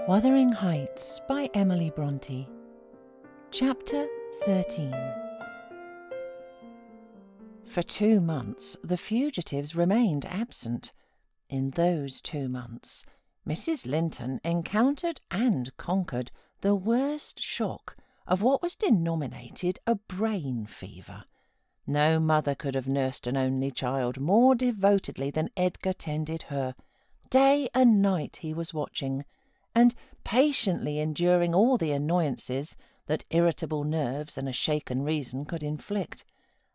Wuthering Heights by Emily Bronte. Chapter 13. For 2 months the fugitives remained absent. In those 2 months, Mrs. Linton encountered and conquered the worst shock of what was denominated a brain fever. No mother could have nursed an only child more devotedly than Edgar tended her. Day and night he was watching, and patiently enduring all the annoyances that irritable nerves and a shaken reason could inflict.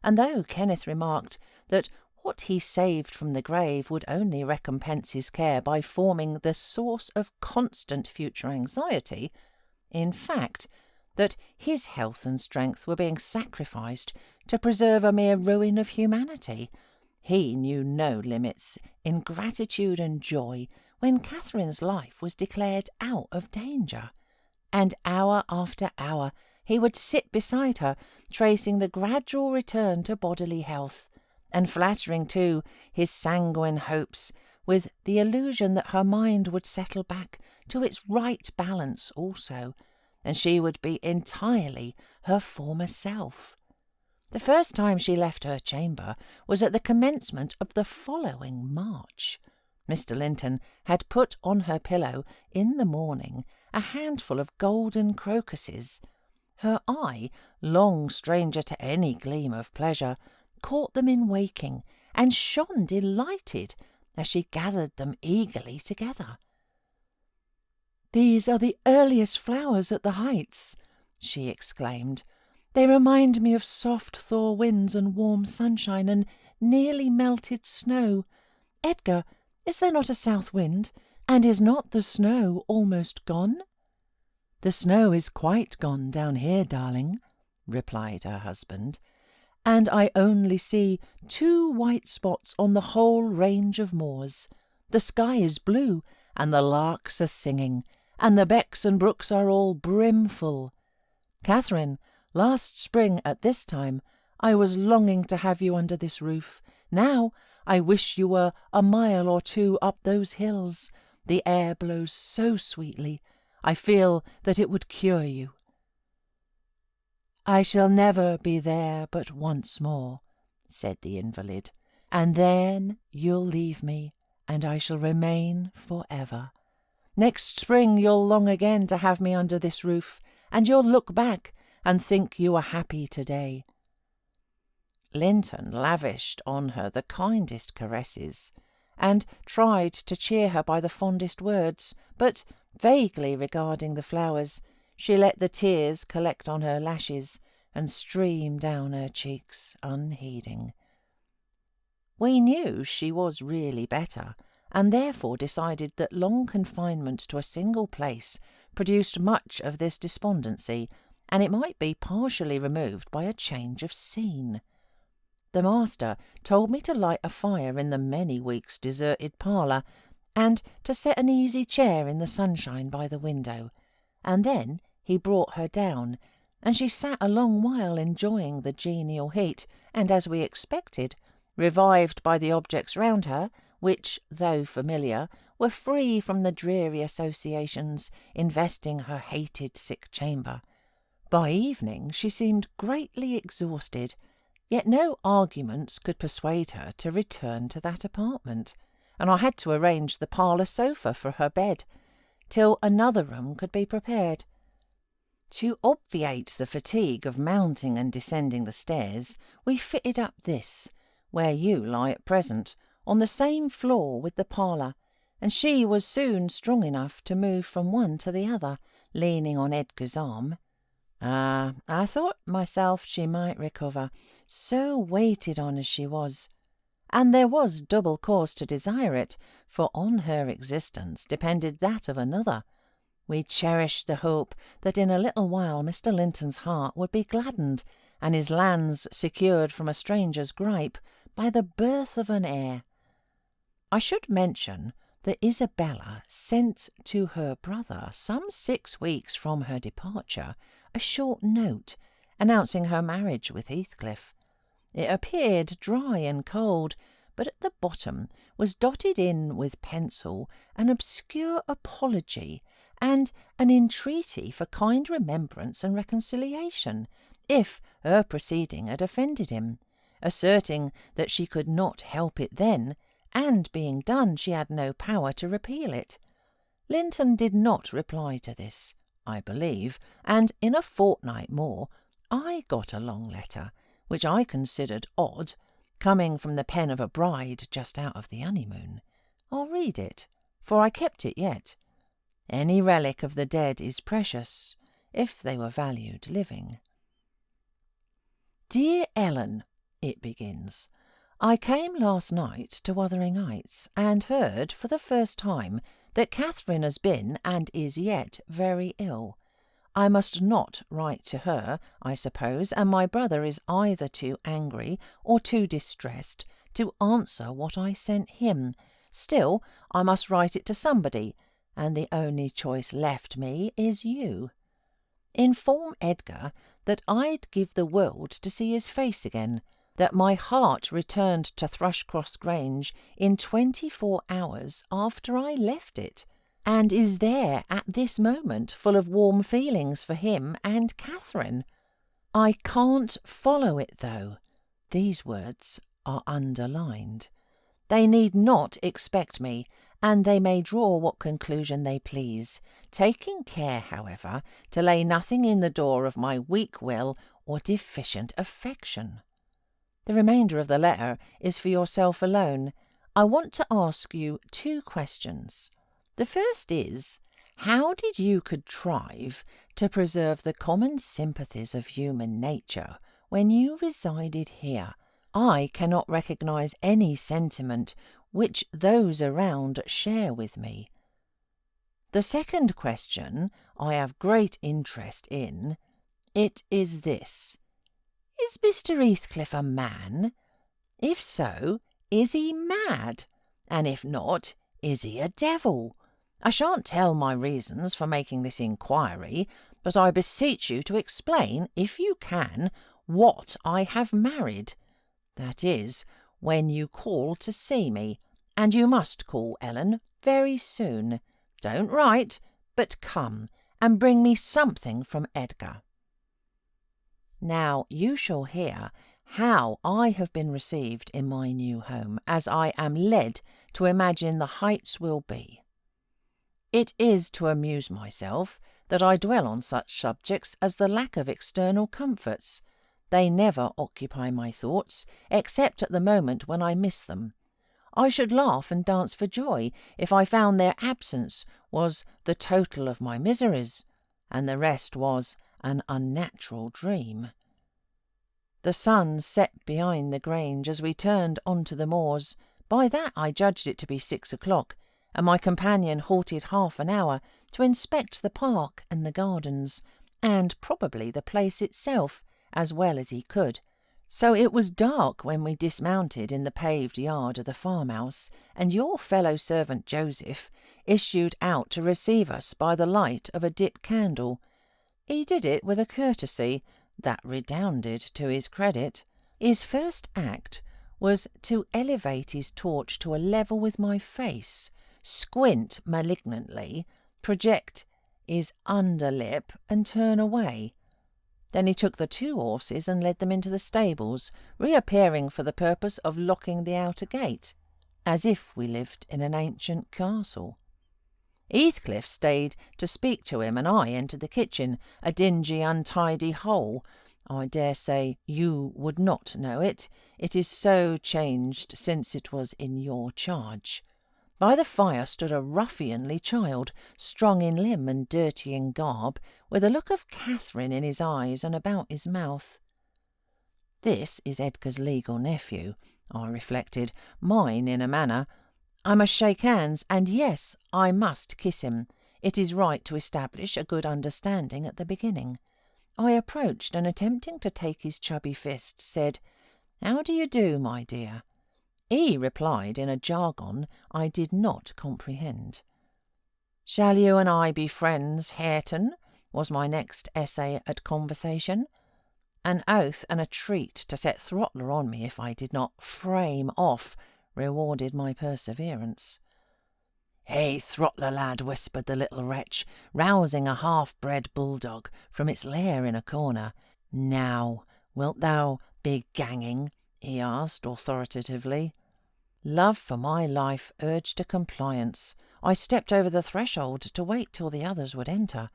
And though Kenneth remarked that what he saved from the grave would only recompense his care by forming the source of constant future anxiety, in fact, that his health and strength were being sacrificed to preserve a mere ruin of humanity, he knew no limits in gratitude and joy when Catherine's life was declared out of danger. And hour after hour he would sit beside her, tracing the gradual return to bodily health, and flattering, too, his sanguine hopes with the illusion that her mind would settle back to its right balance also, and she would be entirely her former self. The first time she left her chamber was at the commencement of the following March. Mr. Linton had put on her pillow in the morning a handful of golden crocuses. Her eye, long stranger to any gleam of pleasure, caught them in waking, and shone delighted as she gathered them eagerly together. "These are the earliest flowers at the Heights," she exclaimed. "They remind me of soft thaw winds and warm sunshine and nearly melted snow. Edgar, is there not a south wind, and is not the snow almost gone?" "The snow is quite gone down here, darling," replied her husband, "and I only see 2 white spots on the whole range of moors. The sky is blue, and the larks are singing, and the becks and brooks are all brimful. Catherine, last spring at this time I was longing to have you under this roof. Now I wish you were a mile or 2 up those hills. The air blows so sweetly. I feel that it would cure you." "I shall never be there but once more," said the invalid, "and then you'll leave me, and I shall remain for ever. Next spring you'll long again to have me under this roof, and you'll look back and think you were happy today." Linton lavished on her the kindest caresses, and tried to cheer her by the fondest words, but, vaguely regarding the flowers, she let the tears collect on her lashes and stream down her cheeks unheeding. We knew she was really better, and therefore decided that long confinement to a single place produced much of this despondency, and it might be partially removed by a change of scene. The master told me to light a fire in the many weeks deserted parlour, and to set an easy chair in the sunshine by the window, and then he brought her down, and she sat a long while enjoying the genial heat, and, as we expected, revived by the objects round her, which, though familiar, were free from the dreary associations investing her hated sick chamber. By evening she seemed greatly exhausted, yet no arguments could persuade her to return to that apartment, and I had to arrange the parlour sofa for her bed, till another room could be prepared. To obviate the fatigue of mounting and descending the stairs, we fitted up this, where you lie at present, on the same floor with the parlour, and she was soon strong enough to move from one to the other, leaning on Edgar's arm. I thought myself she might recover, so waited on as she was. And there was double cause to desire it, for on her existence depended that of another. We cherished the hope that in a little while Mr. Linton's heart would be gladdened, and his lands secured from a stranger's gripe, by the birth of an heir. I should mention that Isabella sent to her brother, some 6 weeks from her departure, a short note announcing her marriage with Heathcliff. It appeared dry and cold, but at the bottom was dotted in with pencil an obscure apology and an entreaty for kind remembrance and reconciliation, if her proceeding had offended him, asserting that she could not help it then, and being done she had no power to repeal it. Linton did not reply to this, I believe, and in a fortnight more I got a long letter, which I considered odd, coming from the pen of a bride just out of the honeymoon. I'll read it, for I kept it yet. Any relic of the dead is precious, if they were valued living. Dear Ellen, it begins, I came last night to Wuthering Heights, and heard for the first time that Catherine has been and is yet very ill. I must not write to her, I suppose, and my brother is either too angry or too distressed to answer what I sent him. Still, I must write it to somebody, and the only choice left me is you. Inform Edgar that I'd give the world to see his face again, that my heart returned to Thrushcross Grange in 24 hours after I left it, and is there at this moment full of warm feelings for him and Catherine. I can't follow it, though. These words are underlined. They need not expect me, and they may draw what conclusion they please, taking care, however, to lay nothing in the door of my weak will or deficient affection. The remainder of the letter is for yourself alone. I want to ask you 2 questions. The first is, how did you contrive to preserve the common sympathies of human nature when you resided here? I cannot recognise any sentiment which those around share with me. The second question I have great interest in. It is this. Is Mr. Heathcliff a man? If so, is he mad? And if not, is he a devil? I shan't tell my reasons for making this inquiry, but I beseech you to explain, if you can, what I have married. That is, when you call to see me, and you must call, Ellen, very soon. Don't write, but come, and bring me something from Edgar. Now you shall hear how I have been received in my new home, as I am led to imagine the Heights will be. It is to amuse myself that I dwell on such subjects as the lack of external comforts. They never occupy my thoughts, except at the moment when I miss them. I should laugh and dance for joy if I found their absence was the total of my miseries, and the rest was an unnatural dream. The sun set behind the Grange as we turned on to the moors. By that I judged it to be 6 o'clock, and my companion halted half an hour to inspect the park and the gardens, and probably the place itself, as well as he could. So it was dark when we dismounted in the paved yard of the farmhouse, and your fellow servant Joseph issued out to receive us by the light of a dip candle. He did it with a courtesy that redounded to his credit. His first act was to elevate his torch to a level with my face, squint malignantly, project his underlip, and turn away. Then he took the 2 horses and led them into the stables, reappearing for the purpose of locking the outer gate, as if we lived in an ancient castle. Heathcliff stayed to speak to him, and I entered the kitchen, a dingy, untidy hole. I dare say you would not know it. It is so changed since it was in your charge. By the fire stood a ruffianly child, strong in limb and dirty in garb, with a look of Catherine in his eyes and about his mouth. This is Edgar's legal nephew, I reflected, mine in a manner. I must shake hands, and yes, I must kiss him. It is right to establish a good understanding at the beginning. I approached, and attempting to take his chubby fist, said, "How do you do, my dear?" He replied in a jargon I did not comprehend. "Shall you and I be friends, Hareton?" was my next essay at conversation. An oath and a treat to set Throttler on me if I did not frame off, rewarded my perseverance. "Hey, throttler lad," whispered the little wretch, rousing a half-bred bulldog from its lair in a corner. "Now, wilt thou be ganging?" he asked authoritatively. Love for my life urged a compliance. I stepped over the threshold to wait till the others would enter.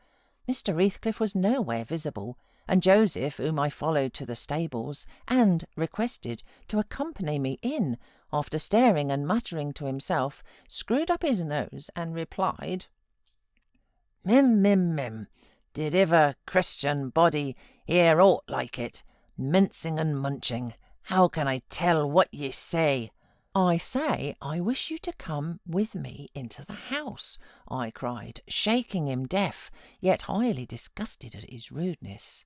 Mr. Heathcliff was nowhere visible, and Joseph, whom I followed to the stables and requested to accompany me in, after staring and muttering to himself, screwed up his nose and replied, "Mim, mim, mim. Did ever Christian body hear aught like it? Mincing and munching. How can I tell what ye say?" "I say I wish you to come with me into the house," I cried, shaking him deaf, yet highly disgusted at his rudeness.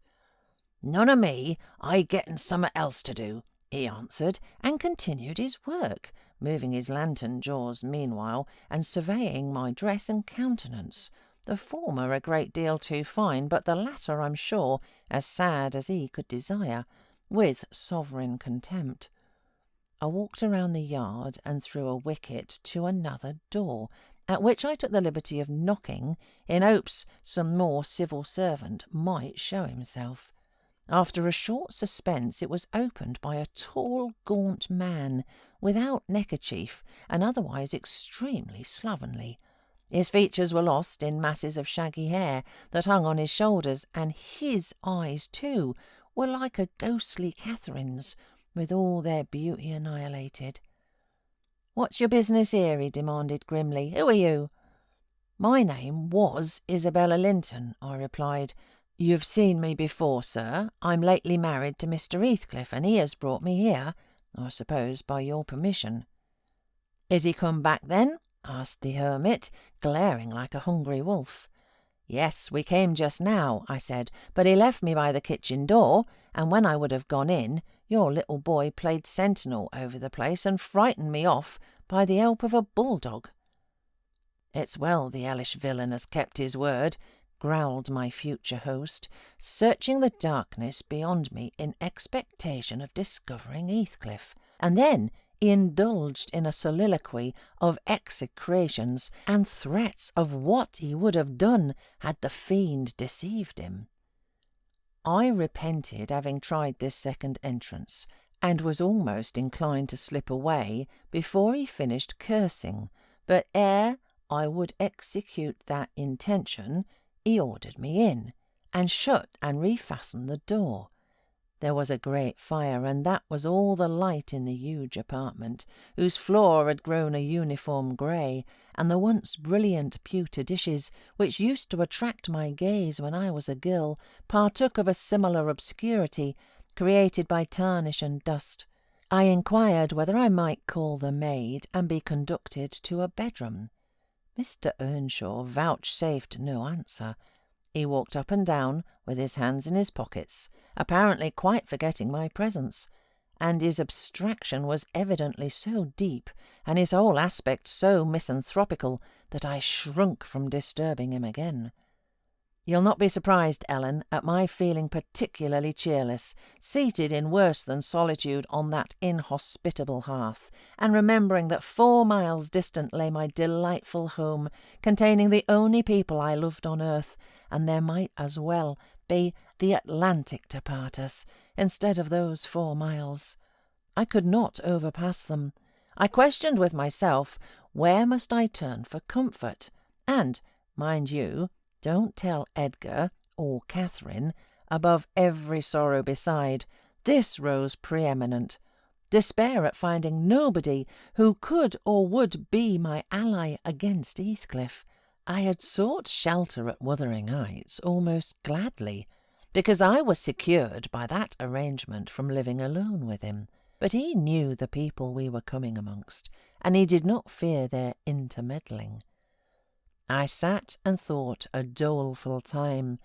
"None o' me. I gettin' summat else to do," he answered, and continued his work, moving his lantern jaws meanwhile, and surveying my dress and countenance, the former a great deal too fine, but the latter, I'm sure, as sad as he could desire, with sovereign contempt. I walked around the yard and through a wicket to another door, at which I took the liberty of knocking, in hopes some more civil servant might show himself. After a short suspense it was opened by a tall, gaunt man, without neckerchief, and otherwise extremely slovenly. His features were lost in masses of shaggy hair that hung on his shoulders, and his eyes, too, were like a ghostly Catherine's, with all their beauty annihilated. "What's your business here?" he demanded grimly. "Who are you?" "My name was Isabella Linton," I replied. "You've seen me before, sir. I'm lately married to Mr. Heathcliff, and he has brought me here, I suppose by your permission." "Is he come back, then?" asked the hermit, glaring like a hungry wolf. "Yes, we came just now," I said, "but he left me by the kitchen door, and when I would have gone in, your little boy played sentinel over the place and frightened me off by the help of a bulldog." "It's well the hellish villain has kept his word," growled my future host, searching the darkness beyond me in expectation of discovering Heathcliff, and then he indulged in a soliloquy of execrations and threats of what he would have done had the fiend deceived him. I repented having tried this second entrance, and was almost inclined to slip away before he finished cursing, but ere I would execute that intention, he ordered me in, and shut and refastened the door. There was a great fire, and that was all the light in the huge apartment, whose floor had grown a uniform grey, and the once brilliant pewter dishes, which used to attract my gaze when I was a girl, partook of a similar obscurity, created by tarnish and dust. I inquired whether I might call the maid and be conducted to a bedroom. Mr. Earnshaw vouchsafed no answer. He walked up and down with his hands in his pockets, apparently quite forgetting my presence, and his abstraction was evidently so deep, and his whole aspect so misanthropical, that I shrunk from disturbing him again. You'll not be surprised, Ellen, at my feeling particularly cheerless, seated in worse than solitude on that inhospitable hearth, and remembering that 4 miles distant lay my delightful home, containing the only people I loved on earth, and there might as well be the Atlantic to part us, instead of those 4 miles. I could not overpass them. I questioned with myself, where must I turn for comfort? And, mind you, don't tell Edgar or Catherine, above every sorrow beside, this rose preeminent. Despair at finding nobody who could or would be my ally against Heathcliff. I had sought shelter at Wuthering Heights almost gladly, because I was secured by that arrangement from living alone with him. But he knew the people we were coming amongst, and he did not fear their intermeddling. I sat and thought a doleful time.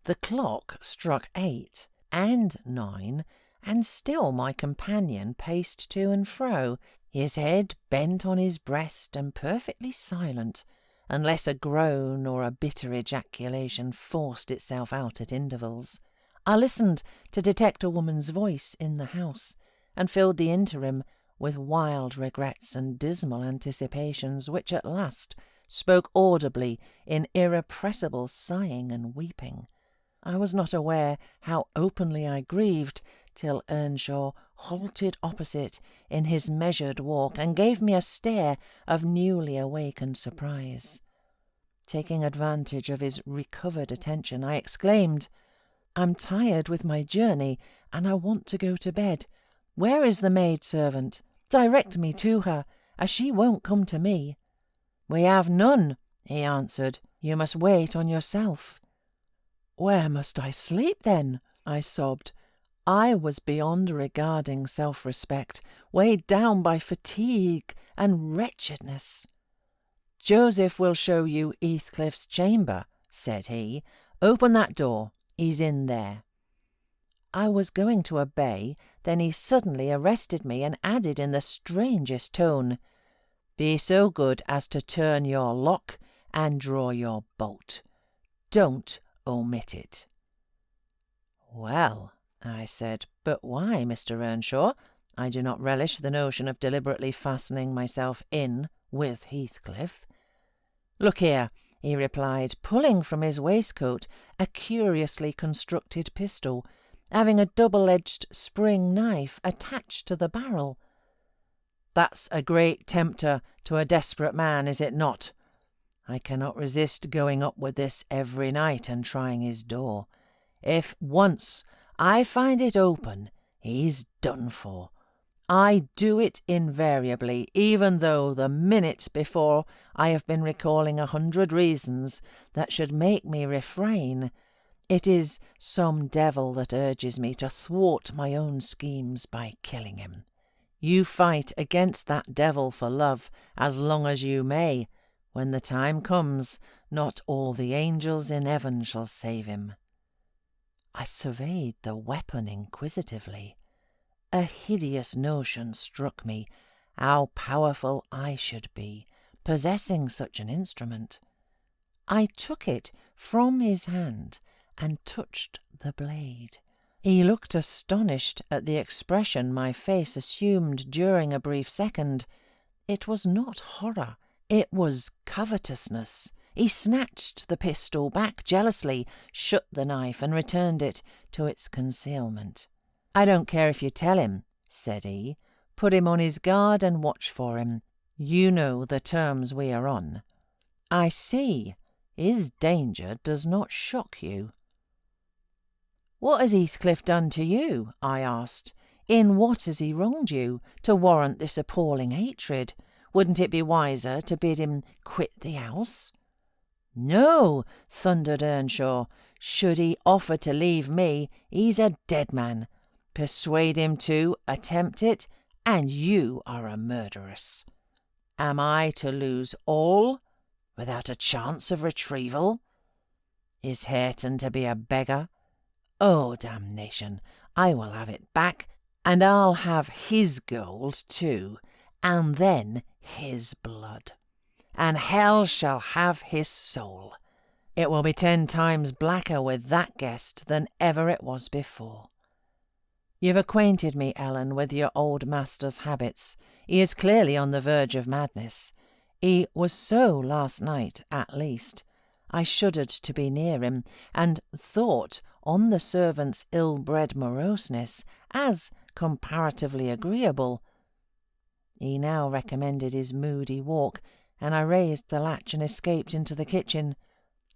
The clock struck 8 and 9, and still my companion paced to and fro, his head bent on his breast and perfectly silent, unless a groan or a bitter ejaculation forced itself out at intervals. I listened to detect a woman's voice in the house, and filled the interim with wild regrets and dismal anticipations, which at last spoke audibly in irrepressible sighing and weeping. I was not aware how openly I grieved till Earnshaw halted opposite in his measured walk and gave me a stare of newly awakened surprise. Taking advantage of his recovered attention, I exclaimed, "I'm tired with my journey, and I want to go to bed. Where is the maid-servant? Direct me to her, as she won't come to me." "We have none," he answered. "You must wait on yourself." "Where must I sleep, then?" I sobbed. I was beyond regarding self-respect, weighed down by fatigue and wretchedness. "Joseph will show you Heathcliff's chamber," said he. "Open that door. He's in there." I was going to obey, then he suddenly arrested me and added in the strangest tone, "Be so good as to turn your lock and draw your bolt. Don't omit it." "Well," I said, "but why, Mr. Earnshaw? I do not relish the notion of deliberately fastening myself in with Heathcliff." "Look here," he replied, pulling from his waistcoat a curiously constructed pistol, having a double-edged spring knife attached to the barrel. "That's a great tempter to a desperate man, is it not? I cannot resist going up with this every night and trying his door. If once I find it open, he's done for. I do it invariably, even though the minute before I have been recalling 100 reasons that should make me refrain. It is some devil that urges me to thwart my own schemes by killing him. You fight against that devil for love as long as you may. When the time comes, not all the angels in heaven shall save him." I surveyed the weapon inquisitively. A hideous notion struck me, how powerful I should be, possessing such an instrument. I took it from his hand and touched the blade. He looked astonished at the expression my face assumed during a brief second. It was not horror, it was covetousness. He snatched the pistol back jealously, shut the knife, and returned it to its concealment. "I don't care if you tell him," said he. "Put him on his guard and watch for him. You know the terms we are on." "I see. His danger does not shock you." "What has Heathcliff done to you?" I asked. "In what has he wronged you, to warrant this appalling hatred? Wouldn't it be wiser to bid him quit the house?" "No," thundered Earnshaw. "Should he offer to leave me, he's a dead man. Persuade him to attempt it, and you are a murderess. Am I to lose all without a chance of retrieval? Is Hareton to be a beggar? Oh, damnation! I will have it back, and I'll have his gold too, and then his blood. And hell shall have his soul. It will be 10 times blacker with that guest than ever it was before. You've acquainted me, Ellen, with your old master's habits. He is clearly on the verge of madness. He was so last night, at least. I shuddered to be near him, and thought on the servant's ill-bred moroseness as comparatively agreeable. He now recommended his moody walk, and I raised the latch and escaped into the kitchen.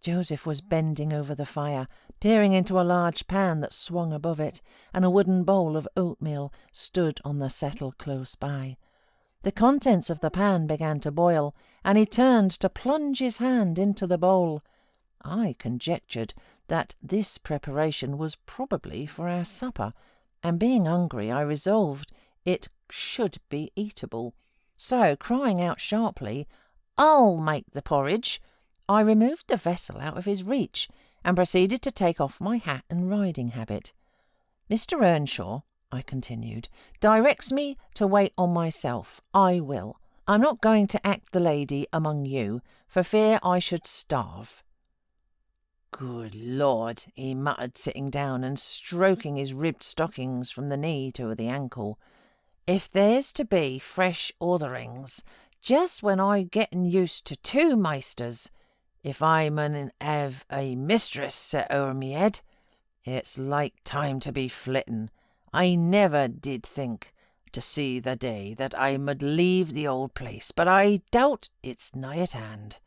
Joseph was bending over the fire, peering into a large pan that swung above it, and a wooden bowl of oatmeal stood on the settle close by. The contents of the pan began to boil, and he turned to plunge his hand into the bowl. I conjectured that this preparation was probably for our supper, and being hungry I resolved it should be eatable. So, crying out sharply, "I'll make the porridge," I removed the vessel out of his reach, and proceeded to take off my hat and riding habit. "Mr. Earnshaw," I continued, "directs me to wait on myself. I will. I'm not going to act the lady among you, for fear I should starve." "Good Lord," he muttered, sitting down and stroking his ribbed stockings from the knee to the ankle. If there's to be fresh Wutherings, just when I'm getting used to two meisters, if I mun have a mistress set o'er me head, it's like time to be flittin'. I never did think to see the day that I mud leave the old place, but I doubt it's nigh at hand."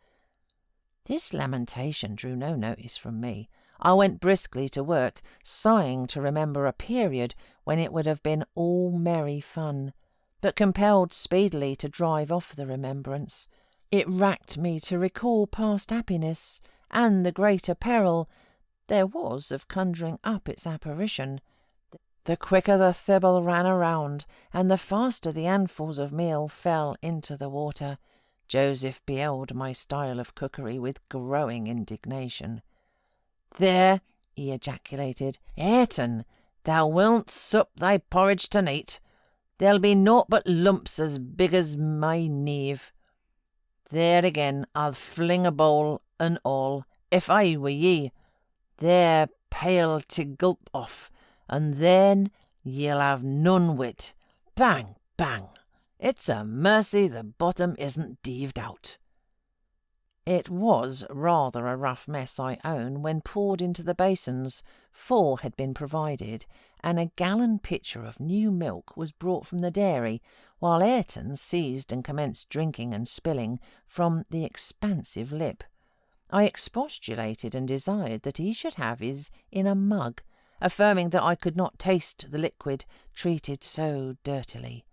This lamentation drew no notice from me. I went briskly to work, sighing to remember a period when it would have been all merry fun, but compelled speedily to drive off the remembrance. It racked me to recall past happiness, and the greater peril there was of conjuring up its apparition. The quicker the thibble ran around, and the faster the handfuls of meal fell into the water. Joseph beheld my style of cookery with growing indignation. "There," he ejaculated, "Ayrton, thou wilt sup thy porridge to-night. There'll be naught but lumps as big as my knave. There again, I'll fling a bowl and all, if I were ye. There, pail to gulp off, and then ye'll have none wit. Bang, bang! It's a mercy the bottom isn't deaved out." It was rather a rough mess, I own, when poured into the basins. 4 had been provided, and a gallon pitcher of new milk was brought from the dairy, while Ayrton seized and commenced drinking and spilling from the expansive lip. I expostulated and desired that he should have his in a mug, affirming that I could not taste the liquid treated so dirtily.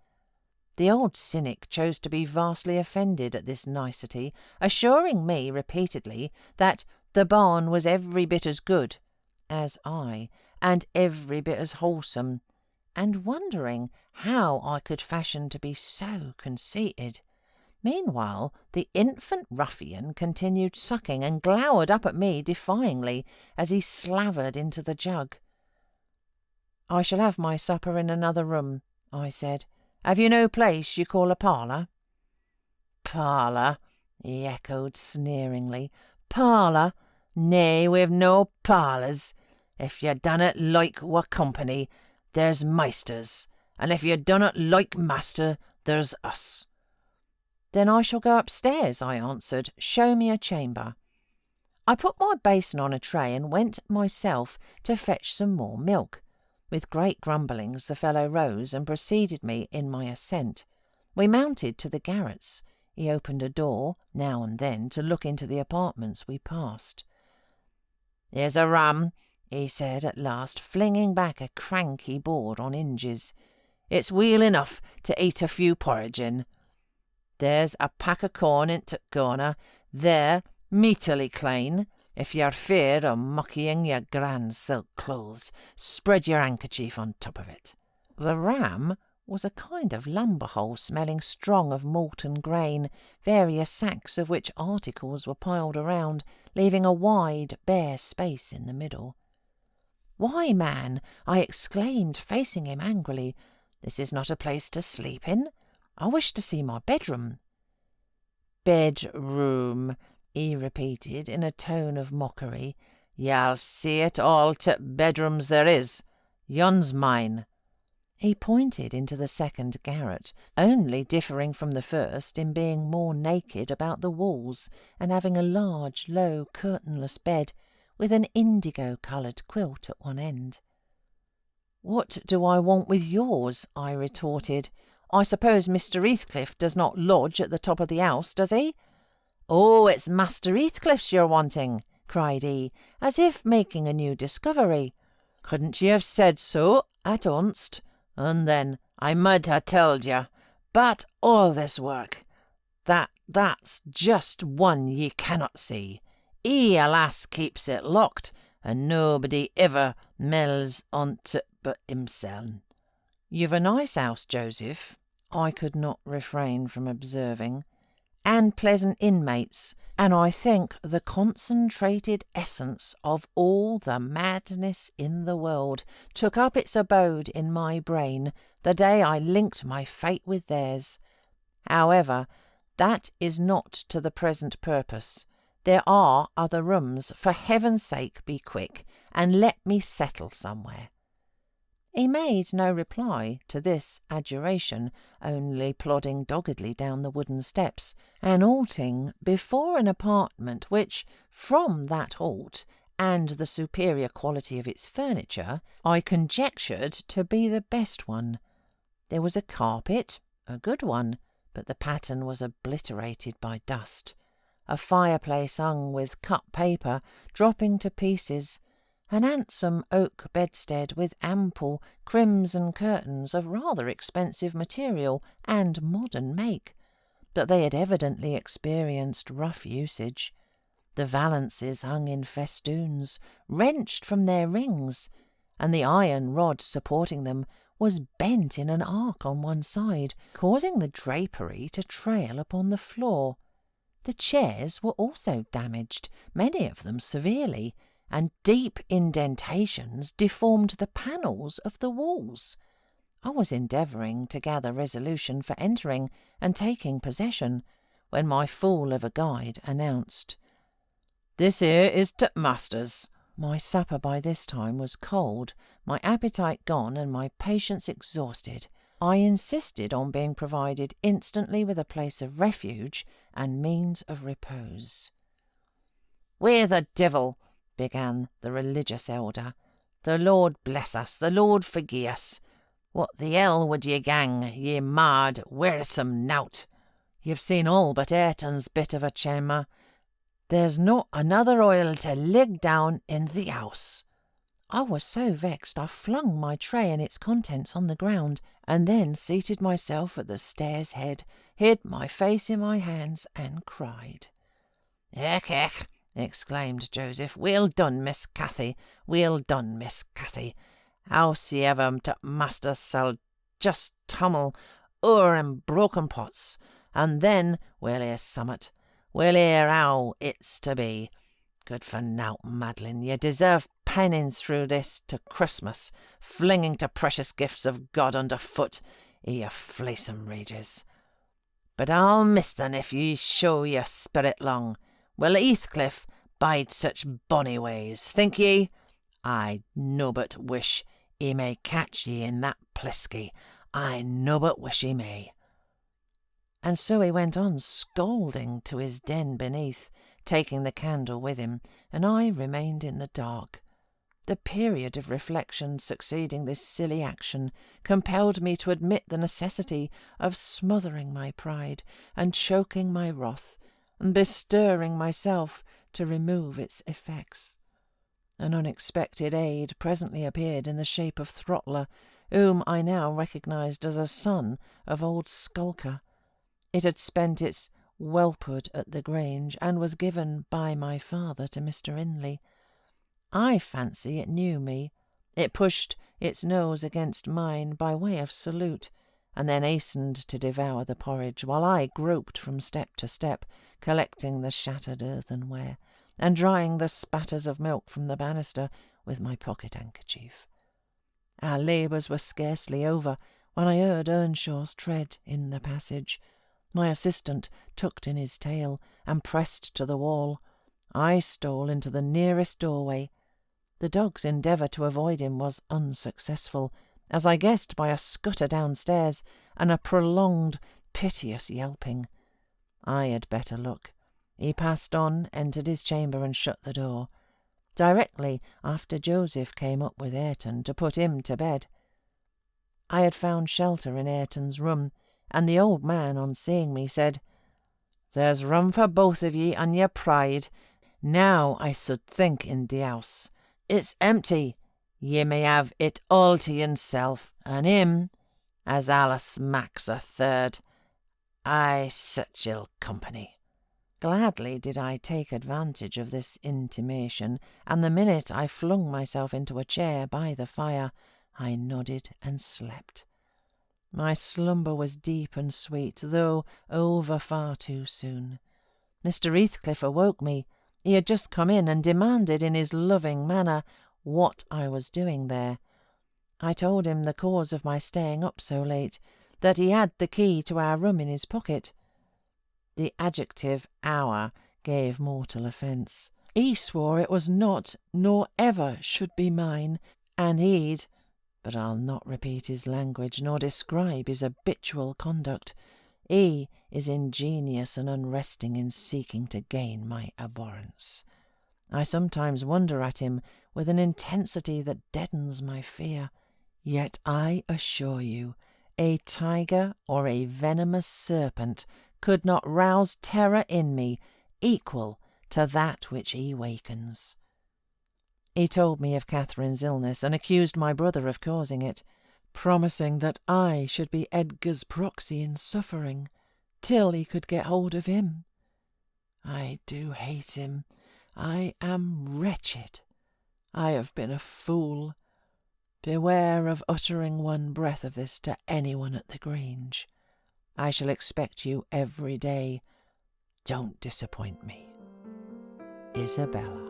The old cynic chose to be vastly offended at this nicety, assuring me repeatedly that the barn was every bit as good as I, and every bit as wholesome, and wondering how I could fashion to be so conceited. Meanwhile, the infant ruffian continued sucking and glowered up at me defyingly as he slavered into the jug. "I shall have my supper in another room," I said. "Have you no place you call a parlour?" "Parlour?" he echoed sneeringly. "Parlour? Nay, we've no parlours. If you dunnot like wa company, there's maisters, and if you dunnot like master, there's us." "Then I shall go upstairs," I answered. "Show me a chamber." I put my basin on a tray and went myself to fetch some more milk. With great grumblings the fellow rose and preceded me in my ascent. We mounted to the garrets. He opened a door now and then to look into the apartments we passed. "Here's a rum," he said at last, flinging back a cranky board on hinges. "It's weel enough to eat a few porridge in. There's a pack o' corn in t' corner, there, meatily clane. If you're feared o' muckying your grand silk clothes, spread your handkerchief on top of it." The ram was a kind of lumber-hole smelling strong of molten grain, various sacks of which articles were piled around, leaving a wide, bare space in the middle. "Why, man," I exclaimed, facing him angrily, "this is not a place to sleep in. I wish to see my bedroom." "Bedroom," he repeated in a tone of mockery. "Y'all see it all t' bedrooms there is. Yon's mine." He pointed into the second garret, only differing from the first in being more naked about the walls and having a large, low, curtainless bed with an indigo-coloured quilt at one end. "What do I want with yours?" I retorted. "I suppose Mr. Heathcliff does not lodge at the top of the house, does he?" "Oh, it's Master Heathcliff's you're wanting," cried he, as if making a new discovery. "Couldn't ye have said so at onst? And then I mud ha' telled ye. But all this work, that's just one ye cannot see. He, alas, keeps it locked, and nobody ever mells on't but himseln." "You've a nice house, Joseph," I could not refrain from observing, "and pleasant inmates, and I think the concentrated essence of all the madness in the world took up its abode in my brain the day I linked my fate with theirs. However, that is not to the present purpose. There are other rooms. For heaven's sake, be quick, and let me settle somewhere." He made no reply to this adjuration, only plodding doggedly down the wooden steps, and halting before an apartment which, from that halt, and the superior quality of its furniture, I conjectured to be the best one. There was a carpet, a good one, but the pattern was obliterated by dust. A fireplace hung with cut paper, dropping to pieces, an handsome oak bedstead with ample crimson curtains of rather expensive material and modern make, but they had evidently experienced rough usage. The valances hung in festoons, wrenched from their rings, and the iron rod supporting them was bent in an arc on one side, causing the drapery to trail upon the floor. The chairs were also damaged, many of them severely, and deep indentations deformed the panels of the walls. I was endeavouring to gather resolution for entering and taking possession, when my fool of a guide announced, "This here is t' master's." My supper by this time was cold, my appetite gone, and my patience exhausted. I insisted on being provided instantly with a place of refuge and means of repose. "Where the devil," began the religious elder. "The Lord bless us, the Lord forgie us. What the hell would ye gang, ye mad, wearisome nowt? You've seen all but Ayrton's bit of a chamber. There's not another oil to lig down in the house." I was so vexed I flung my tray and its contents on the ground, and then seated myself at the stair's head, hid my face in my hands, and cried. "Ech, ech!" exclaimed Joseph. "Well done, Miss Cathy. Well done, Miss Cathy. Howsever, t' master shall just tumble o'er in broken pots, and then we'll hear summat. We'll hear how it's to be. Good for nowt, Madeline. You deserve penning through this to Christmas, flinging t' precious gifts of God under foot, ye fleesome rages. But I'll miss them if ye show your spirit long. Will Heathcliff bide such bonny ways, think ye? I nobbut wish he may catch ye in that plisky. I nobbut wish he may." And so he went on scolding to his den beneath, taking the candle with him, and I remained in the dark. The period of reflection succeeding this silly action compelled me to admit the necessity of smothering my pride and choking my wrath, and bestirring myself to remove its effects. An unexpected aid presently appeared in the shape of Throttler, whom I now recognized as a son of old Skulker. It had spent its whelphood at the Grange, and was given by my father to Mr. Inley. I fancy it knew me. It pushed its nose against mine by way of salute, and then hastened to devour the porridge, while I groped from step to step, collecting the shattered earthenware, and drying the spatters of milk from the banister with my pocket-handkerchief. Our labours were scarcely over when I heard Earnshaw's tread in the passage. My assistant tucked in his tail and pressed to the wall. I stole into the nearest doorway. The dog's endeavour to avoid him was unsuccessful, as I guessed by a scutter downstairs and a prolonged, piteous yelping. I had better look. He passed on, entered his chamber, and shut the door. Directly after Joseph came up with Ayrton to put him to bed. I had found shelter in Ayrton's room, and the old man, on seeing me, said, "There's room for both of ye and your pride. Now I should think in the house. It's empty. Ye may have it all to yourself, and him, as Alice Max a third. Aye, such ill company." Gladly did I take advantage of this intimation, and the minute I flung myself into a chair by the fire, I nodded and slept. My slumber was deep and sweet, though over far too soon. Mr. Heathcliff awoke me. He had just come in and demanded in his loving manner what I was doing there. I told him the cause of my staying up so late, that he had the key to our room in his pocket. The adjective "our" gave mortal offence. He swore it was not, nor ever should be mine, and he'd but I'll not repeat his language nor describe his habitual conduct. He is ingenious and unresting in seeking to gain my abhorrence. I sometimes wonder at him with an intensity that deadens my fear. Yet I assure you, a tiger or a venomous serpent could not rouse terror in me equal to that which he wakens. He told me of Catherine's illness and accused my brother of causing it, promising that I should be Edgar's proxy in suffering till he could get hold of him. I do hate him. I am wretched. I have been a fool. Beware of uttering one breath of this to anyone at the Grange. I shall expect you every day. Don't disappoint me. Isabella.